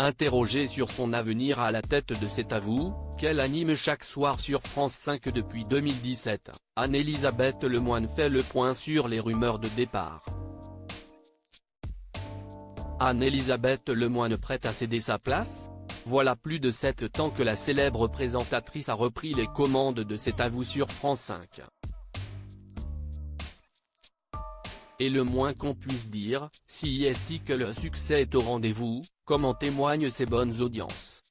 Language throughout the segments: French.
Interrogée sur son avenir à la tête de C'est à vous, qu'elle anime chaque soir sur France 5 depuis 2017, Anne-Elisabeth Lemoine fait le point sur les rumeurs de départ. Anne-Elisabeth Lemoine prête à céder sa place ? Voilà plus de 7 ans que la célèbre présentatrice a repris les commandes de C'est à vous sur France 5. Et le moins qu'on puisse dire, si est que le succès est au rendez-vous, comme en témoignent ses bonnes audiences.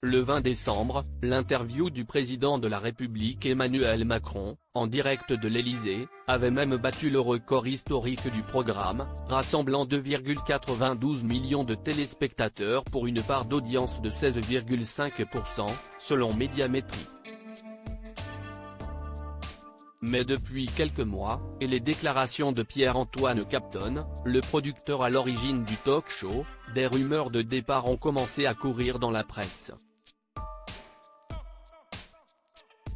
Le 20 décembre, l'interview du président de la République Emmanuel Macron, en direct de l'Élysée, avait même battu le record historique du programme, rassemblant 2,92 millions de téléspectateurs pour une part d'audience de 16,5%, selon Médiamétrie. Mais depuis quelques mois, et les déclarations de Pierre-Antoine Capton, le producteur à l'origine du talk-show, des rumeurs de départ ont commencé à courir dans la presse.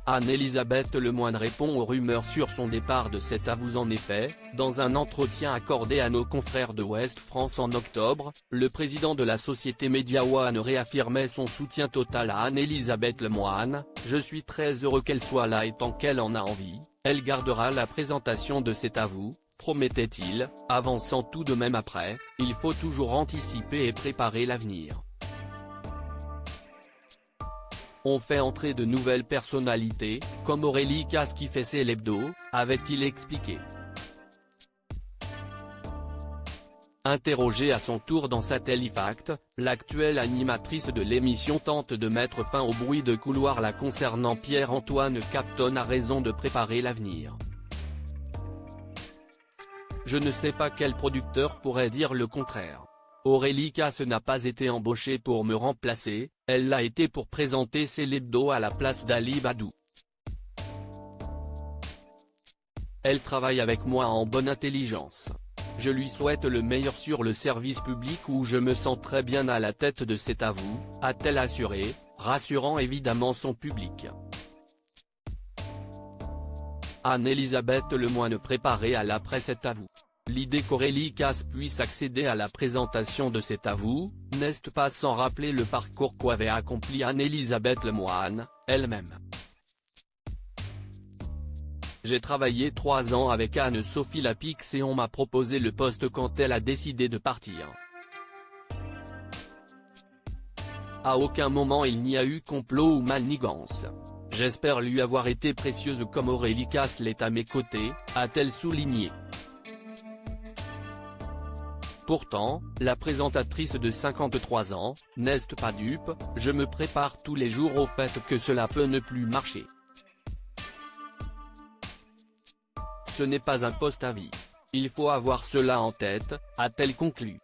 Anne-Elisabeth Lemoine répond aux rumeurs sur son départ de C'est à vous. En effet, dans un entretien accordé à nos confrères de Ouest France en octobre, le président de la société Media One réaffirmait son soutien total à Anne-Elisabeth Lemoine. « Je suis très heureux qu'elle soit là et tant qu'elle en a envie, elle gardera la présentation de C'est à vous », promettait-il, avançant tout de même après, « Il faut toujours anticiper et préparer l'avenir. On fait entrer de nouvelles personnalités, comme Aurélie Casse qui fait C'est l'hebdo », avait-il expliqué. Interrogée à son tour dans Satellifact, l'actuelle animatrice de l'émission tente de mettre fin au bruit de couloir la concernant. Pierre-Antoine Capton a raison de préparer l'avenir. Je ne sais pas quel producteur pourrait dire le contraire. Aurélie Casse n'a pas été embauchée pour me remplacer, elle l'a été pour présenter C'est l'hebdo à la place d'Ali Badou. Elle travaille avec moi en bonne intelligence. Je lui souhaite le meilleur sur le service public où je me sens très bien à la tête de C'est à vous, a-t-elle assuré, rassurant évidemment son public. Anne-Elisabeth Lemoine préparée à l'après C'est à vous. L'idée qu'Aurélie Casse puisse accéder à la présentation de C'est à vous, n'est pas sans rappeler le parcours qu'avait accompli Anne-Elisabeth Lemoine, elle-même. J'ai travaillé 3 ans avec Anne-Sophie Lapix et on m'a proposé le poste quand elle a décidé de partir. À aucun moment il n'y a eu complot ou manigance. J'espère lui avoir été précieuse comme Aurélie Casse l'est à mes côtés, a-t-elle souligné. Pourtant, la présentatrice de 53 ans, n'est pas dupe, je me prépare tous les jours au fait que cela peut ne plus marcher. Ce n'est pas un poste à vie. Il faut avoir cela en tête, a-t-elle conclu.